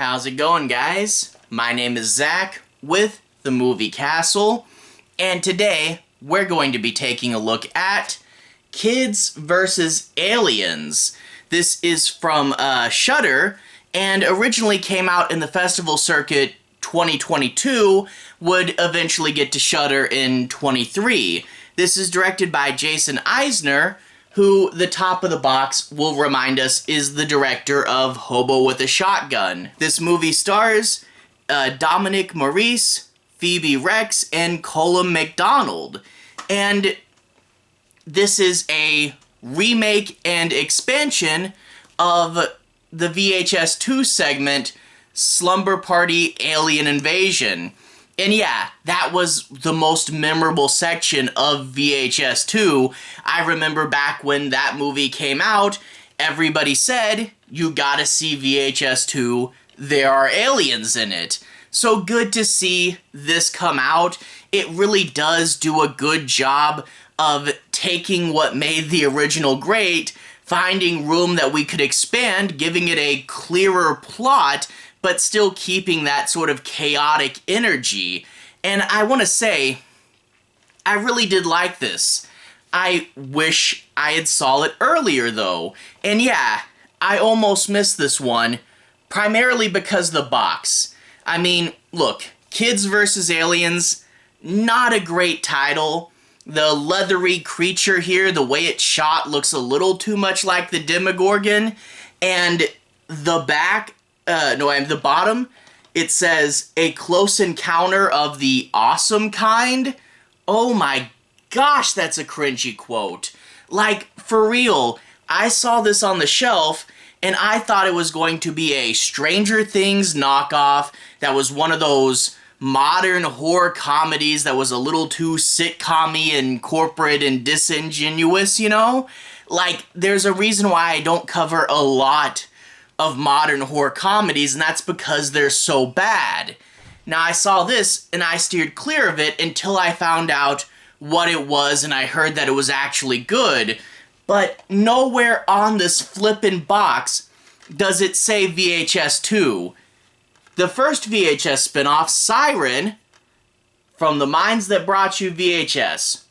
How's it going, guys? My name is Zach with the Movie Castle, and today we're going to be taking a look at Kids vs. Aliens. This is from Shudder, and originally came out in the festival circuit 2022, would eventually get to Shudder in 23. This is directed by Jason Eisener, who, the top of the box will remind us, is the director of Hobo with a Shotgun. This movie stars Dominic Mariche, Phoebe Rex, and Calem MacDonald. And this is a remake and expansion of the VHS 2 segment, Slumber Party Alien Invasion. And yeah, that was the most memorable section of VHS 2. I remember back when that movie came out, everybody said, you gotta see VHS 2, there are aliens in it. So good to see this come out. It really does do a good job of taking what made the original great, finding room that we could expand, giving it a clearer plot, but still keeping that sort of chaotic energy. And I want to say, I really did like this. I wish I had saw it earlier, though. And yeah, I almost missed this one, primarily because of the box. I mean, look, Kids vs. Aliens, not a great title. The leathery creature here, the way it's shot, looks a little too much like the Demogorgon. And the bottom, it says, a close encounter of the awesome kind. Oh my gosh, that's a cringy quote. Like, for real, I saw this on the shelf, and I thought it was going to be a Stranger Things knockoff that was one of those modern horror comedies that was a little too sitcom-y and corporate and disingenuous, you know? Like, there's a reason why I don't cover a lot of modern horror comedies, and that's because they're so bad. Now, I saw this, and I steered clear of it until I found out what it was, and I heard that it was actually good. But nowhere on this flippin' box does it say VHS 2. The first VHS spinoff, Siren, from the minds that brought you VHS.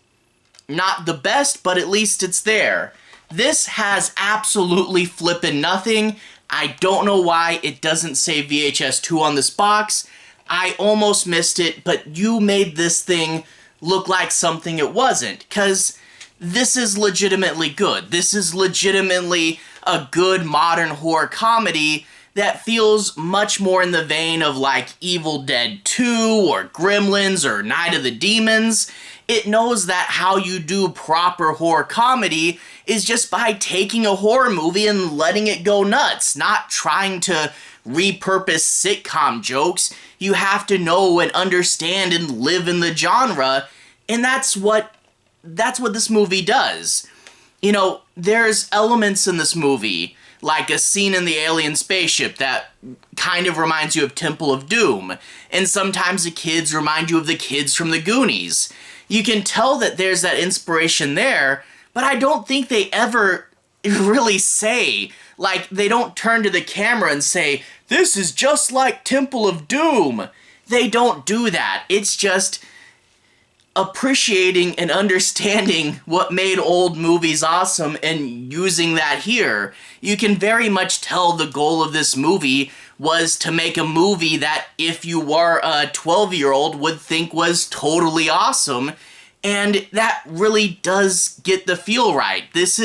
Not the best, but at least it's there. This has absolutely flippin' nothing. I don't know why it doesn't say VHS 2 on this box. I almost missed it, but you made this thing look like something it wasn't, because this is legitimately good. This is legitimately a good modern horror comedy that feels much more in the vein of like Evil Dead 2 or Gremlins or Night of the Demons. It knows that how you do proper horror comedy is just by taking a horror movie and letting it go nuts, not trying to repurpose sitcom jokes. You have to know and understand and live in the genre, and that's what this movie does. You know, there's elements in this movie, like a scene in the alien spaceship that kind of reminds you of Temple of Doom, and sometimes the kids remind you of the kids from the Goonies. You can tell that there's that inspiration there, but I don't think they ever really say, like, they don't turn to the camera and say, this is just like Temple of Doom. They don't do that. It's just appreciating and understanding what made old movies awesome and using that here. You can very much tell the goal of this movie was to make a movie that if you were a 12-year-old would think was totally awesome, and that really does get the feel right. This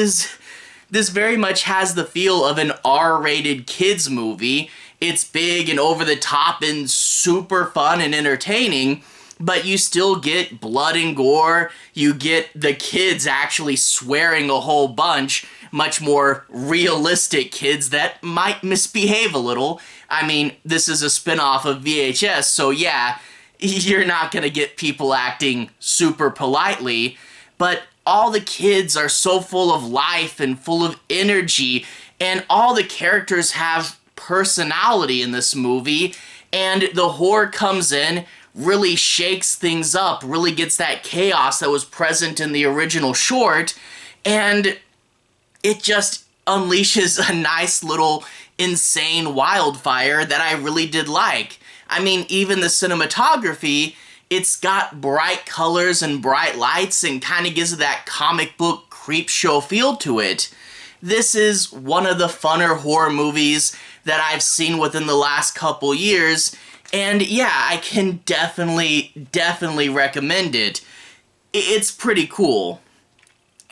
very much has the feel of an R-rated kids movie. It's big and over the top and super fun and entertaining, but you still get blood and gore. You get the kids actually swearing a whole bunch, much more realistic kids that might misbehave a little. I mean, this is a spin-off of VHS, so yeah, you're not gonna get people acting super politely, but all the kids are so full of life and full of energy, and all the characters have personality in this movie, and the horror comes in, really shakes things up, really gets that chaos that was present in the original short, and it just unleashes a nice little insane wildfire that I really did like. I mean, even the cinematography, it's got bright colors and bright lights and kind of gives it that comic book creep show feel to it. This is one of the funner horror movies that I've seen within the last couple years, and yeah, I can definitely recommend it. It's pretty cool.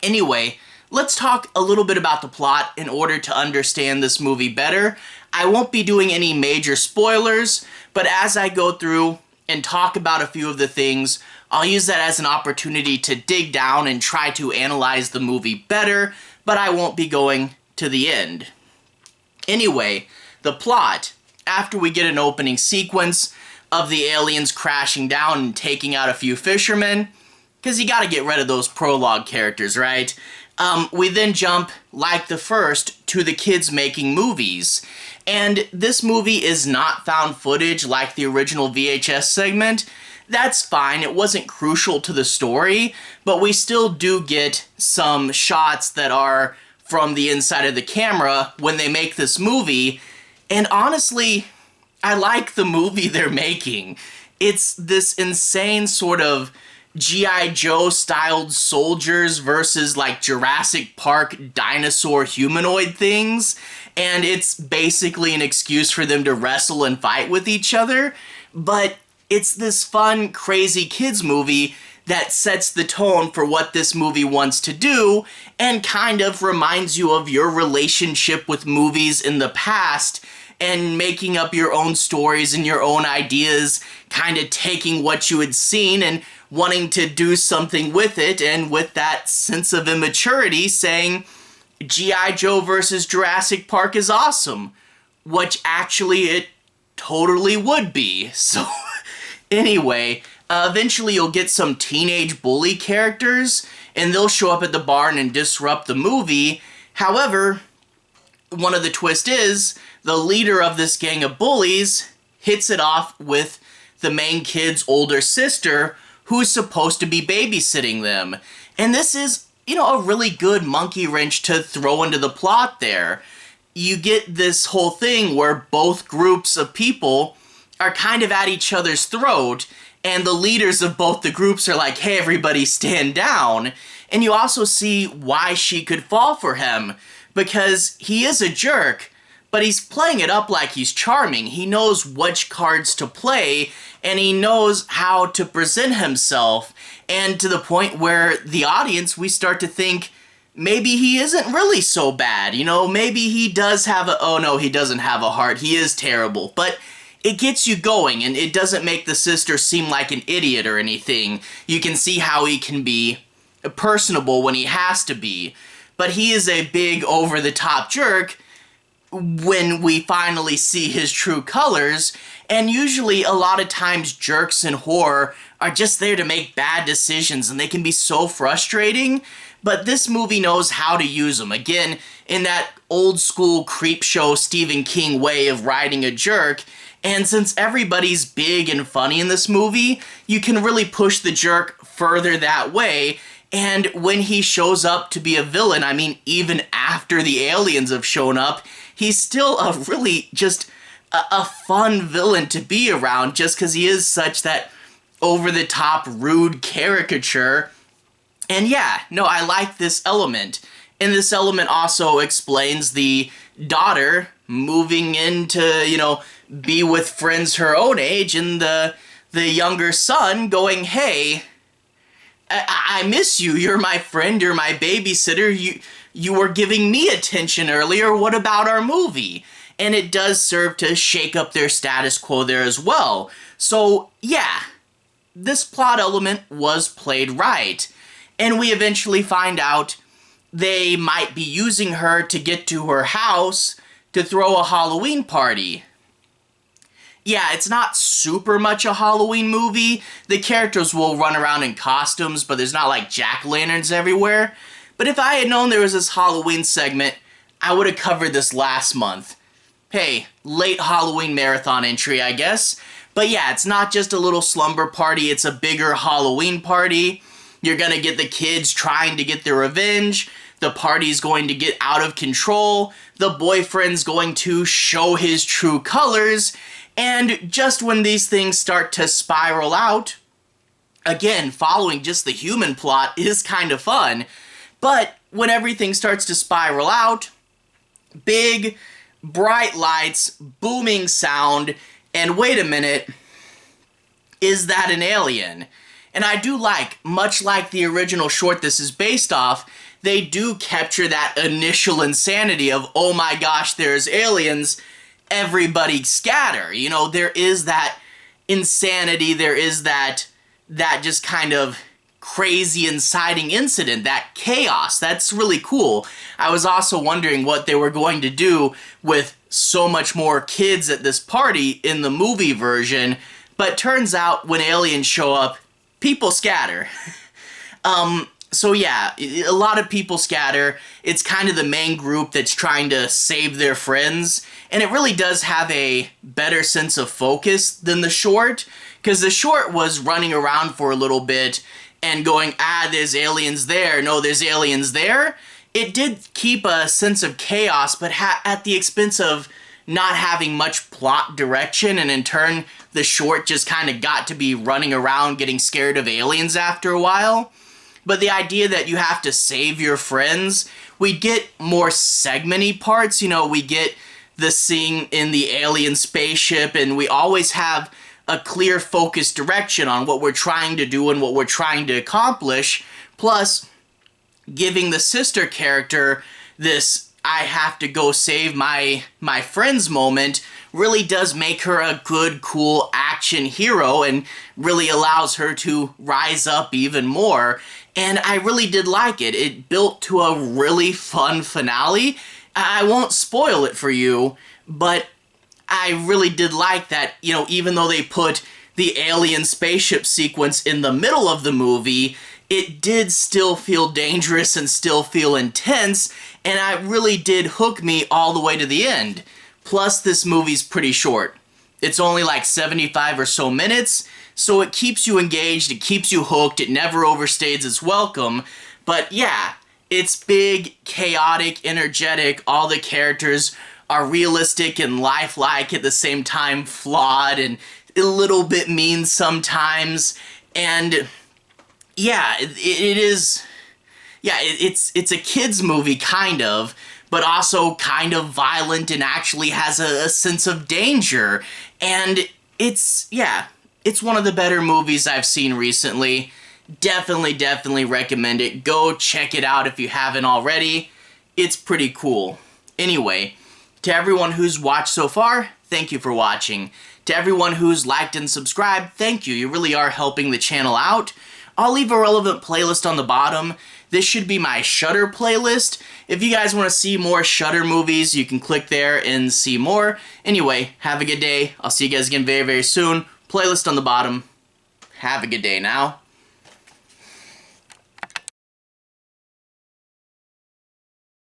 Anyway, let's talk a little bit about the plot in order to understand this movie better. I won't be doing any major spoilers, but as I go through and talk about a few of the things, I'll use that as an opportunity to dig down and try to analyze the movie better, but I won't be going to the end. Anyway, the plot, after we get an opening sequence of the aliens crashing down and taking out a few fishermen, because you gotta get rid of those prologue characters, right? We then jump, like the first, to the kids making movies. And this movie is not found footage like the original VHS segment. That's fine, it wasn't crucial to the story, but we still do get some shots that are from the inside of the camera when they make this movie. And honestly, I like the movie they're making. It's this insane sort of G.I. Joe styled soldiers versus like Jurassic Park dinosaur humanoid things, and it's basically an excuse for them to wrestle and fight with each other, but it's this fun, crazy kids movie that sets the tone for what this movie wants to do and kind of reminds you of your relationship with movies in the past and making up your own stories and your own ideas, kind of taking what you had seen and wanting to do something with it, and with that sense of immaturity saying, G.I. Joe versus Jurassic Park is awesome, which actually it totally would be. So anyway, eventually you'll get some teenage bully characters, and they'll show up at the barn and disrupt the movie. However, one of the twists is, the leader of this gang of bullies hits it off with the main kid's older sister, who's supposed to be babysitting them. And this is, a really good monkey wrench to throw into the plot there. You get this whole thing where both groups of people are kind of at each other's throat, and the leaders of both the groups are like, hey, everybody stand down. And you also see why she could fall for him, because he is a jerk, but he's playing it up like he's charming. He knows which cards to play, and he knows how to present himself, and to the point where the audience, we start to think, maybe he isn't really so bad, maybe he does have oh no, he doesn't have a heart, he is terrible, but it gets you going, and it doesn't make the sister seem like an idiot or anything. You can see how he can be personable when he has to be, but he is a big over-the-top jerk when we finally see his true colors, and usually a lot of times jerks in horror are just there to make bad decisions, and they can be so frustrating, but this movie knows how to use them. Again, in that old school creep show Stephen King way of writing a jerk, and since everybody's big and funny in this movie, you can really push the jerk further that way. And when he shows up to be a villain, I mean, even after the aliens have shown up, he's still a really just a fun villain to be around, just because he is such that over-the-top rude caricature. And yeah, no, I like this element. And this element also explains the daughter moving into, be with friends her own age, and the younger son going, hey, I miss you, you're my friend, you're my babysitter, you were giving me attention earlier, what about our movie? And it does serve to shake up their status quo there as well. So yeah, this plot element was played right. And we eventually find out they might be using her to get to her house to throw a Halloween party. Yeah, it's not super much a Halloween movie. The characters will run around in costumes, but there's not like jack-o'-lanterns everywhere. But if I had known there was this Halloween segment, I would have covered this last month. Hey, late Halloween marathon entry, I guess. But yeah, it's not just a little slumber party, it's a bigger Halloween party. You're gonna get the kids trying to get their revenge. the party's going to get out of control, the boyfriend's going to show his true colors, and just when these things start to spiral out, again, following just the human plot is kind of fun, but when everything starts to spiral out, big, bright lights, booming sound, and wait a minute, is that an alien? And I do like, much like the original short this is based off, they do capture that initial insanity of, oh my gosh, there's aliens, everybody scatter. You know, there is that insanity, there is that just kind of crazy inciting incident, that chaos. That's really cool. I was also wondering what they were going to do with so much more kids at this party in the movie version, but turns out when aliens show up, people scatter. So yeah, a lot of people scatter. It's kind of the main group that's trying to save their friends, and it really does have a better sense of focus than the short, because the short was running around for a little bit and going, there's aliens there, no, there's aliens there. It did keep a sense of chaos, but at the expense of not having much plot direction, and in turn, the short just kind of got to be running around getting scared of aliens after a while. But the idea that you have to save your friends, we get more segment-y parts, you know, we get the scene in the alien spaceship, and we always have a clear focused direction on what we're trying to do and what we're trying to accomplish, plus giving the sister character this I have to go save my friends moment really does make her a good, cool action hero and really allows her to rise up even more. And I really did like it. It built to a really fun finale. I won't spoil it for you, but I really did like that, you know, even though they put the alien spaceship sequence in the middle of the movie, it did still feel dangerous and still feel intense, and it really did hook me all the way to the end. Plus, this movie's pretty short. It's only like 75 or so minutes, so it keeps you engaged, it keeps you hooked, it never overstays its welcome. But yeah, it's big, chaotic, energetic, all the characters are realistic and lifelike at the same time, flawed and a little bit mean sometimes, and yeah, it is, yeah, it's a kid's movie, kind of, but also kind of violent and actually has a sense of danger, and it's one of the better movies I've seen recently. Definitely recommend it. Go check it out if you haven't already. It's pretty cool. Anyway, to everyone who's watched so far, thank you for watching. To everyone who's liked and subscribed, thank you. You really are helping the channel out. I'll leave a relevant playlist on the bottom. This should be my Shudder playlist. If you guys want to see more Shudder movies, you can click there and see more. Anyway, have a good day. I'll see you guys again very soon. Playlist on the bottom. Have a good day now.